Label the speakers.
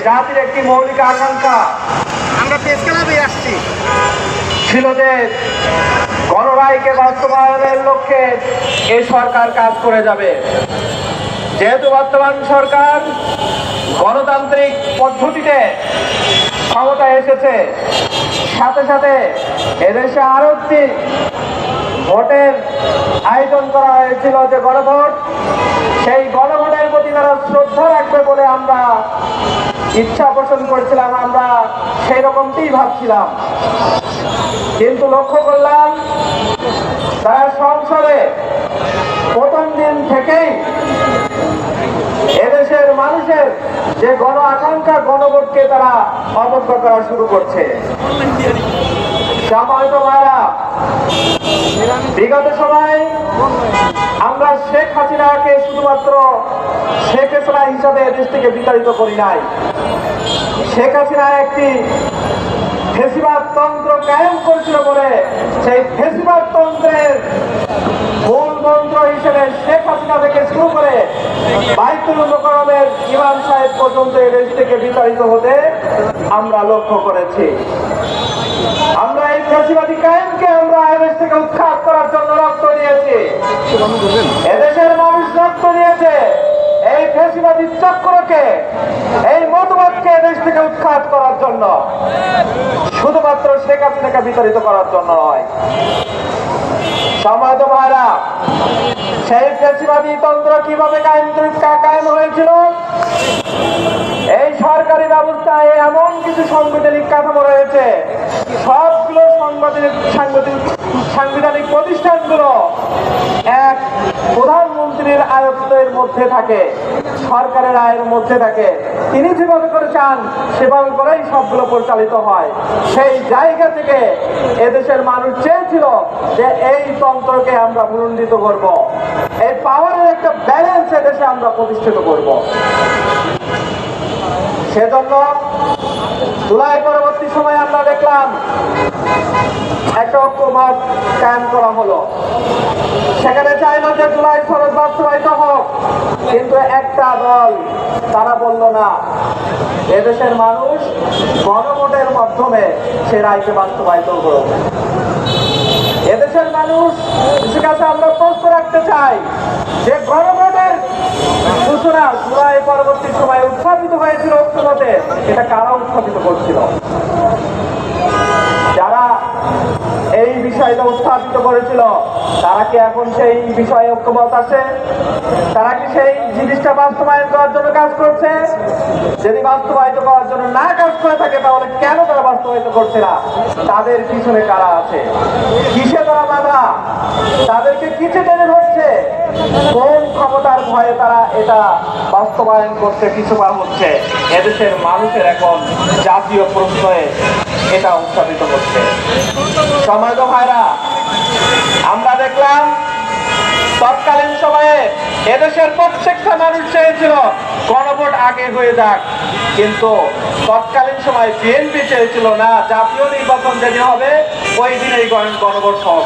Speaker 1: জাতির একটি মৌলিক আকাঙ্ক্ষা
Speaker 2: আমরা প্রেস ক্লাবে আসছি
Speaker 1: ছিল যে গণরায়কে বাস্তবায়নের লক্ষ্যে এই সরকার কাজ করে যাবে। যেহেতু বর্তমান সরকার গণতান্ত্রিক পদ্ধতিতে ক্ষমতায় এসেছে, সাথে সাথে এদেশে আরো একটি ভোটের আয়োজন করা হয়েছিল, যে গণভোট। সেই গণভোটের প্রতি তারা শ্রদ্ধা রাখবে বলে আমরা ইচ্ছা পোষণ করেছিলাম, আমরা সেই রকমটি ভাবছিলাম। কিন্তু লক্ষ্য করলাম তারা সংসদে প্রথম দিন থেকেই এদেশের মানুষের যে গণ আকাঙ্ক্ষা গণভোটকে তারা অবজ্ঞা করা শুরু করছে। সম্মানিত ভাইরা, বিগত সময় আমরা শেখ হাসিনাকে শুধুমাত্র শেখ হাসিনা হিসাবে এদেশ থেকে বিতাড়িত করি নাই। শেখ হাসিনা একটি ফেসিবাদ তন্ত্র কায়েম করছিল বলে সেই ফেসিবাদ তন্ত্রের মূল মন্ত্র হিসেবে শেখ হাসিনা থেকে শুরু করে বাইতুল মোকাররমের ইমাম সাহেব পর্যন্ত এদেশ থেকে বিতাড়িত হতে আমরা লক্ষ্য করেছি। আমরা এই ফেসিবাদী কায়েমকে আমরা এদেশ থেকে উৎখাত করার জন্য রক্ত দিয়েছি, এদেশের মানুষ রক্ত দিয়েছে। এই ফেসিবাদী চক্রকে, এই মতবাদকে এদেশ থেকে উৎখাত করার জন্য, শুধুমাত্র শেখ হাসিনাকে বিতাড়িত করার জন্য নয়। সম্মানিত ভাইরা, সেই ফেসিবাদী তন্ত্র কিভাবে কায়েম হয়েছিল? এই সরকারি ব্যবস্থায় এমন কিছু সাংবিধানিক কাঠামো রয়েছে, সবগুলো সাংবিধানিক প্রতিষ্ঠানগুলো এক প্রধানমন্ত্রীর আয়ত্তের মধ্যে থাকে, সরকারের আয়ের মধ্যে থাকে। তিনি যেভাবে করে চান সেভাবে করেই সবগুলো পরিচালিত হয়। সেই জায়গা থেকে এদেশের মানুষ চেয়েছিল যে এই তন্ত্রকে আমরা পুনরুজ্জীবিত করব, এই পাওয়ারের একটা ব্যালেন্স এদেশে আমরা প্রতিষ্ঠিত করব। সেজন্য জুলাই পরবর্তী সময়ে আমরা দেখলাম একটা ঐক্যমত কায়েম করা হলো। সেখানে চাইল যে জুলাই ফরজ বাস্তবায়িত হোক, কিন্তু একটা দল তারা বলল না, এদেশের মানুষ গণভোটের মাধ্যমে সে রায়কে বাস্তবায়িত করুক। এদেশের মানুষ কাছে আমরা প্রশ্ন রাখতে চাই যে গণভোটের সূচনা জুলাই পরবর্তী সময় উত্থাপিত হয়েছিল ঐক্যমতে, এটা কারা উত্থাপিত করছিল? যারা এই বিষয়টা উত্থাপিত করেছিল তারা কি এখন সেই বিষয়ে ঐক্যমত আছে? তারা কি সেই জিনিসটা বাস্তবায়ন করার জন্য কাজ করছে? যদি বাস্তবায়িত করার জন্য না কাজ করে থাকে, তাহলে কেন তারা বাস্তবায়িত করছে না? তাদের পিছনে কারা আছে? কিসে তারা বাধা? তাদেরকে কিসে টেনে ধরছে? কোন ক্ষমতার ভয়ে তারা এটা বাস্তবায়ন করতে পিছুপা হচ্ছে? এদেশের মানুষের এখন জাতীয় প্রশ্নে এটা উত্থাপিত হচ্ছে। সম্মানিত ভাইরা, আমরা দেখলাম তৎকালীন সময়ে এদেশের প্রত্যেকটা মানুষ চেয়েছিল গণভোট আগে হয়ে যাক, কিন্তু তৎকালীন সময় বিএনপি চেয়েছিল না, জাতীয় নির্বাচন যেদিন হবে ওই দিন এই গণভোট হোক।